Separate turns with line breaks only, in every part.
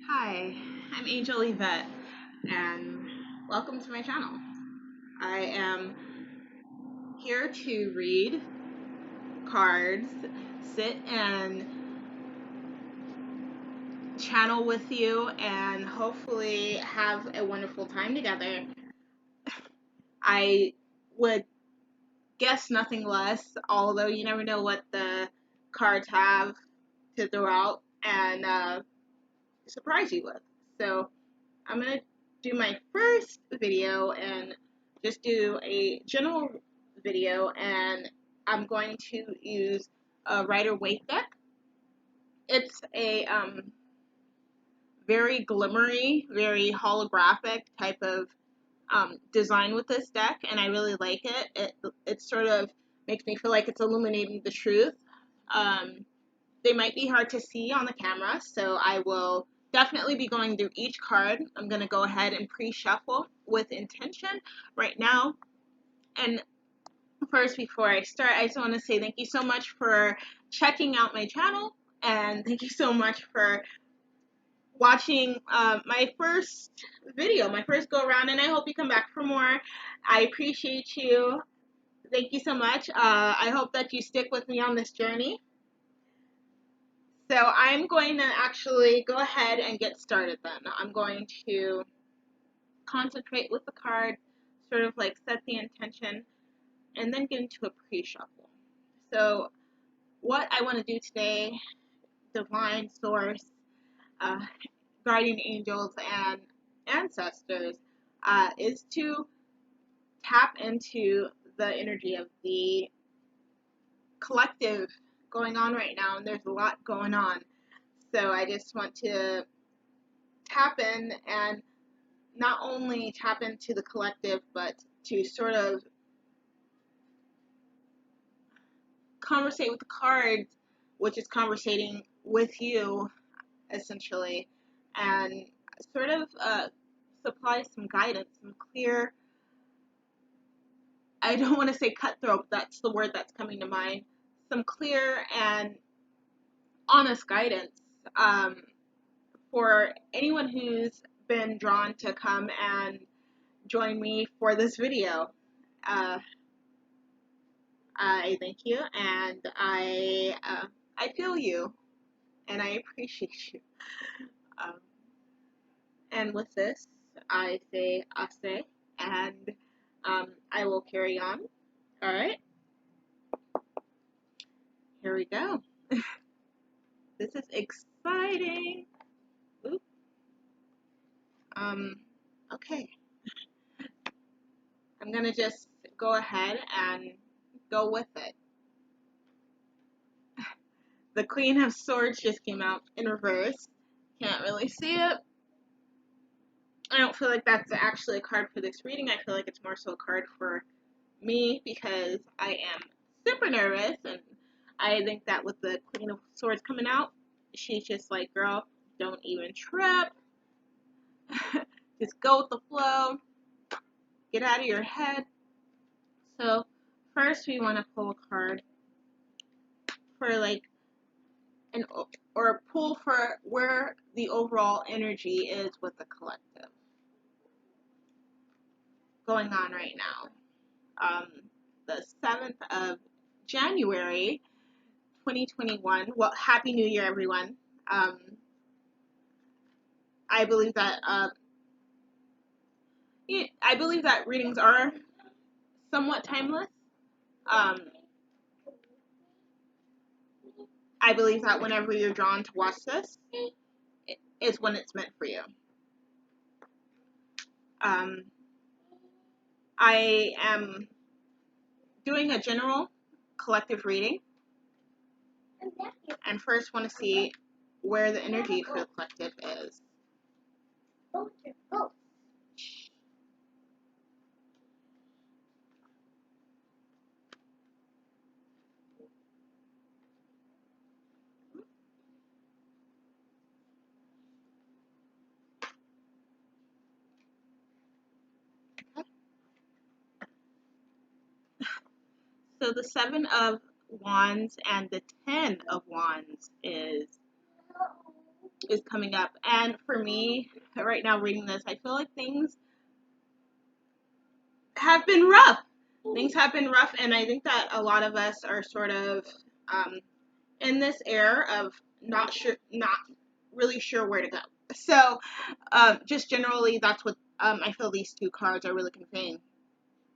Hi, I'm Angel Yvette, and welcome to my channel. I am here to read cards, sit and channel with you, and hopefully have a wonderful time together. I would guess nothing less, although you never know what the cards have to throw out and surprise you with. So I'm going to do my first video and just do a general video, and I'm going to use a Rider-Waite deck. It's a very glimmery, very holographic type of design with this deck, and I really like it. It sort of makes me feel like it's illuminating the truth. Um, they might be hard to see on the camera, so I will definitely be going through each card. I'm going to go ahead and pre-shuffle with intention right now. And first, before I start, I just want to say thank you so much for checking out my channel, and thank you so much for watching my first video, my first go around, and I hope you come back for more. I appreciate you. Thank you so much. I hope that you stick with me on this journey. So I'm going to actually go ahead and get started then. I'm going to concentrate with the card, sort of like set the intention, and then get into a pre-shuffle. So what I want to do today, divine source, uh, guardian angels, and ancestors, is to tap into the energy of the collective going on right now, and there's a lot going on. So I just want to tap in and not only tap into the collective, but to sort of conversate with the cards, which is conversating with you, essentially, and sort of supply some guidance, some clear, I don't want to say cutthroat, but that's the word that's coming to mind, some clear and honest guidance um, for anyone who's been drawn to come and join me for this video. Uh, I thank you, and I feel you, and I appreciate you. Um, and with this, I say ase, and I will carry on. All right, here we go. This is exciting. Oop. Okay, I'm gonna just go ahead and go with it. The Queen of Swords just came out in reverse. Can't really see it. I don't feel like that's actually a card for this reading. I feel like it's more so a card for me because I am super nervous, and I think that with the Queen of Swords coming out, she's just like, girl, don't even trip. Just go with the flow. Get out of your head. So first we want to pull a card for like an or pull for where the overall energy is with the collective going on right now. The 7th of January 2021. Well, Happy New Year, everyone. Um, I believe that I believe that readings are somewhat timeless. Um, I believe that whenever you're drawn to watch this, is when it's meant for you. Um, I am doing a general collective reading, and first want to see where the energy for the collective is. So the 7 of Wands and the 10 of Wands is is coming up. And for me, right now reading this, I feel like things have been rough. Things have been rough, and I think that a lot of us are sort of in this era of not really sure where to go. So, just generally, that's what I feel these two cards are really conveying.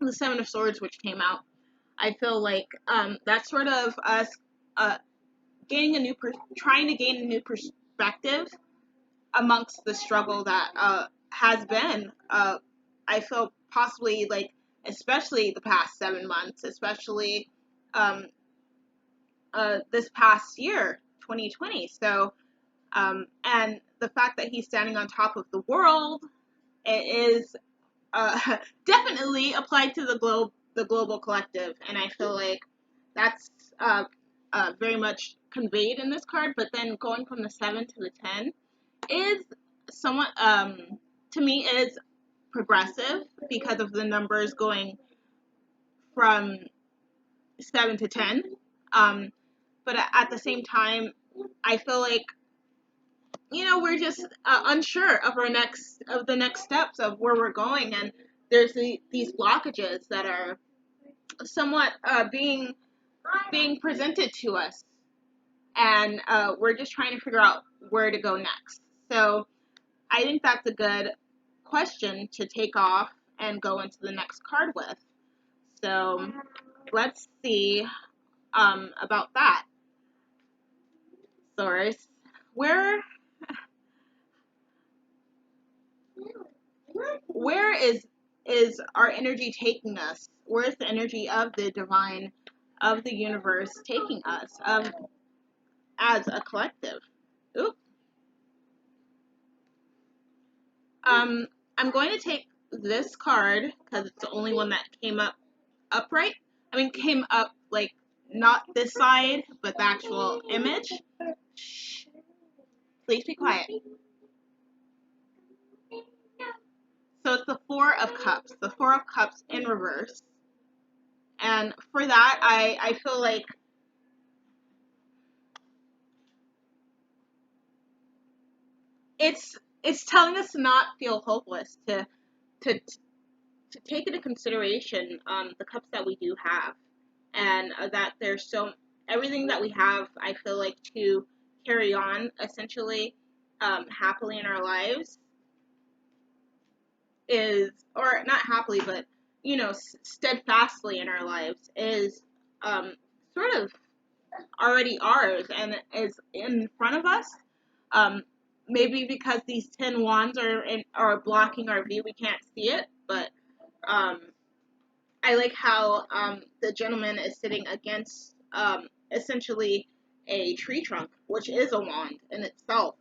The Seven of Swords, which came out, I feel like that's sort of us uh, gaining trying to gain a new perspective amongst the struggle that has been. I feel possibly like, especially the past 7 months, especially um, this past year, 2020. So, and the fact that he's standing on top of the world, it is definitely applied to the global collective, and I feel like that's very much conveyed in this card. But then going from the 7 to the 10 is somewhat, to me, it is progressive because of the numbers going from 7 to 10. But at the same time, I feel like, we're just unsure of the next steps of where we're going, and there's these blockages that are somewhat being presented to us, and we're just trying to figure out where to go next. So I think that's a good question to take off and go into the next card with. So let's see about that. Source, where is our energy taking us? Where is the energy of the divine, of the universe taking us, as a collective? Oop. I'm going to take this card because it's the only one that came up upright. I mean, came up like not this side, but the actual image. Shh. Please be quiet. So it's the Four of Cups. The Four of Cups in reverse. And for that, I feel like it's telling us to not feel hopeless, to take into consideration the cups that we do have, and that there's everything that we have. I feel like to carry on essentially happily in our lives is, or not happily, but steadfastly in our lives is sort of already ours and is in front of us. Um, Maybe because these 10 wands are blocking our view, we can't see it. But I like how the gentleman is sitting against essentially a tree trunk, which is a wand in itself,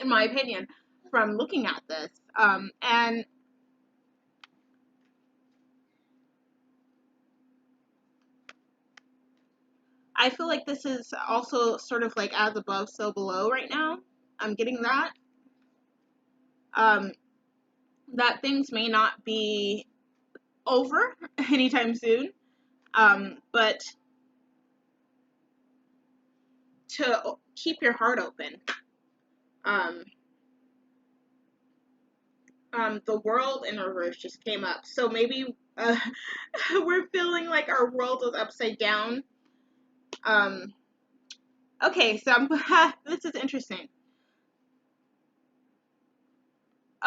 in my opinion, from looking at this. And I feel like this is also sort of like as above, so below right now. I'm getting that. Um, that things may not be over anytime soon, but to keep your heart open. Um, the world in reverse just came up, so maybe we're feeling like our world is upside down. Okay, so this is interesting.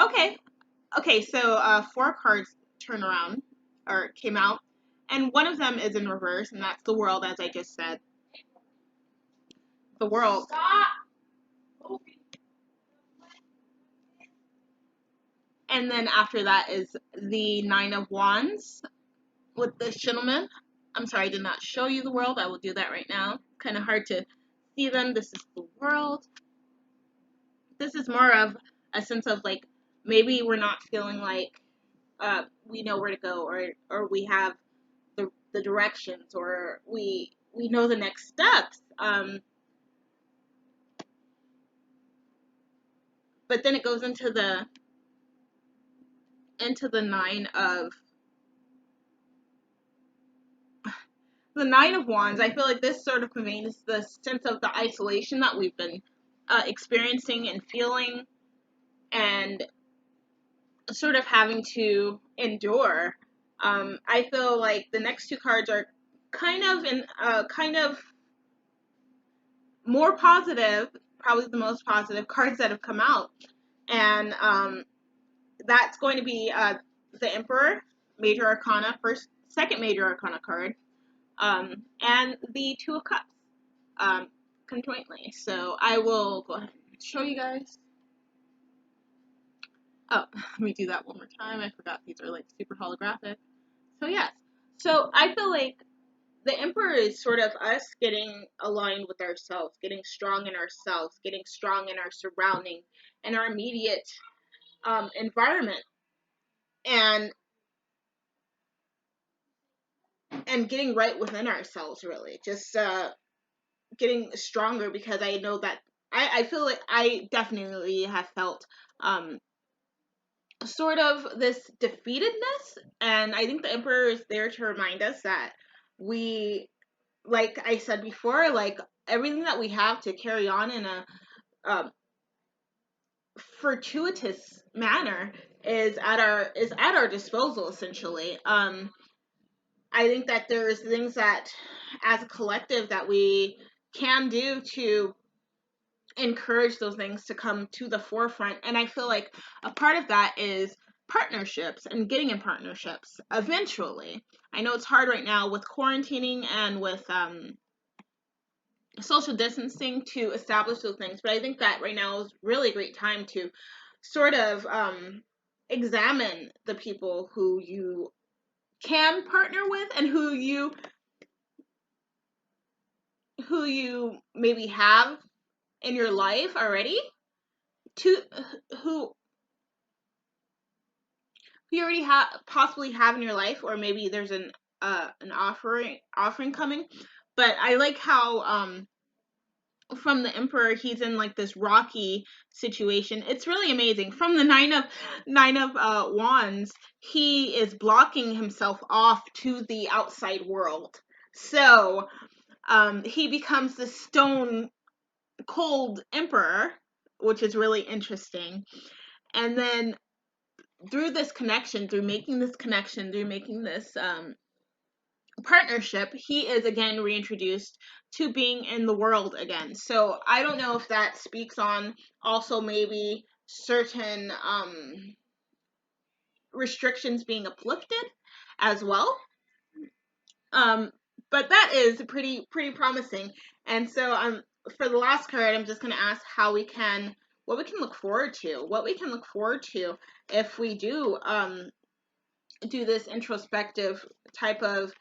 Okay, so 4 cards turn around or came out, and one of them is in reverse, and that's the world, as I just said. The world. And then after that is the Nine of Wands with this gentleman. I'm sorry, I did not show you the world. I will do that right now. Kind of hard to see them. This is the world. This is more of a sense of like, maybe we're not feeling like we know where to go, or we have the directions, or we know the next steps. But then it goes into the Nine of Wands. I feel like this sort of conveys the sense of the isolation that we've been experiencing and feeling and sort of having to endure. I feel like the next two cards are kind of more positive, probably the most positive cards that have come out, and that's going to be the Emperor, Major Arcana, second Major Arcana card, and the Two of Cups, conjointly. So I will go ahead and show you guys. Oh, let me do that one more time. I forgot these are like super holographic. So yes, so I feel like the Emperor is sort of us getting aligned with ourselves, getting strong in ourselves, getting strong in our surrounding and our immediate environment, and getting right within ourselves, really. Just getting stronger, because I know that I feel like I definitely have felt sort of this defeatedness, and I think the Emperor is there to remind us that we, like I said before, like everything that we have to carry on in a fortuitous manner is at our disposal, essentially. I think that there's things that, as a collective, that we can do to encourage those things to come to the forefront. And I feel like a part of that is partnerships and getting in partnerships eventually. I know it's hard right now with quarantining and with social distancing to establish those things, but I think that right now is really a great time to sort of examine the people who you can partner with, and who you maybe have in your life already, to who you already possibly have in your life, or maybe there's an offering coming. But I like how from the Emperor, he's in like this rocky situation. It's really amazing. From the nine of wands, he is blocking himself off to the outside world. So he becomes the stone cold Emperor, which is really interesting. And then through this connection, through making this partnership, he is again reintroduced to being in the world again. So I don't know if that speaks on also maybe certain restrictions being uplifted as well. But that is pretty promising. And so for the last card, I'm just going to ask what we can look forward to if we do do this introspective type of,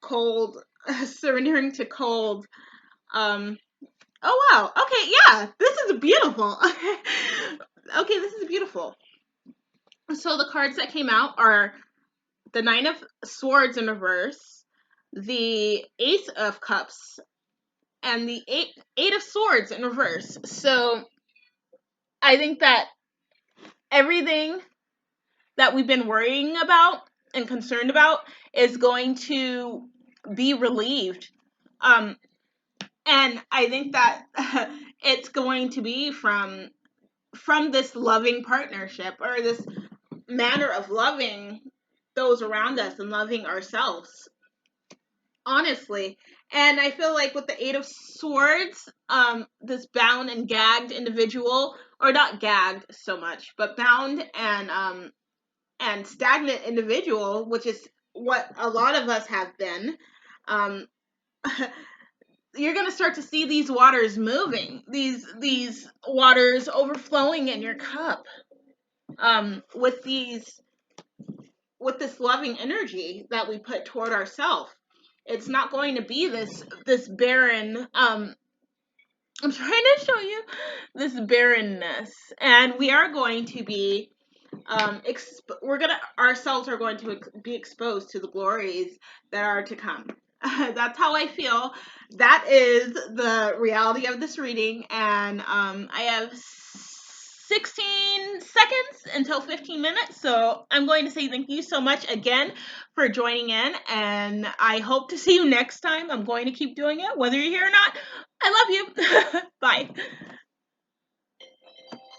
cold, surrendering to cold. Oh wow. Okay, yeah, this is beautiful. Okay, this is beautiful. So the cards that came out are the Nine of Swords in reverse, the Ace of Cups, and the Eight of Swords in reverse. So I think that everything that we've been worrying about and concerned about is going to be relieved. And I think that it's going to be from this loving partnership, or this manner of loving those around us and loving ourselves, honestly. And I feel like with the Eight of Swords, this bound and gagged individual, or not gagged so much, but bound and stagnant individual, which is what a lot of us have been, you're going to start to see these waters moving, these waters overflowing in your cup, with this loving energy that we put toward ourselves. It's not going to be this barren, I'm trying to show you this barrenness, and we are going to be ourselves are going to be exposed to the glories that are to come. That's how I feel. That is the reality of this reading, and I have 16 seconds until 15 minutes, so I'm going to say thank you so much again for joining in, and I hope to see you next time. I'm going to keep doing it, whether you're here or not. I love you. Bye.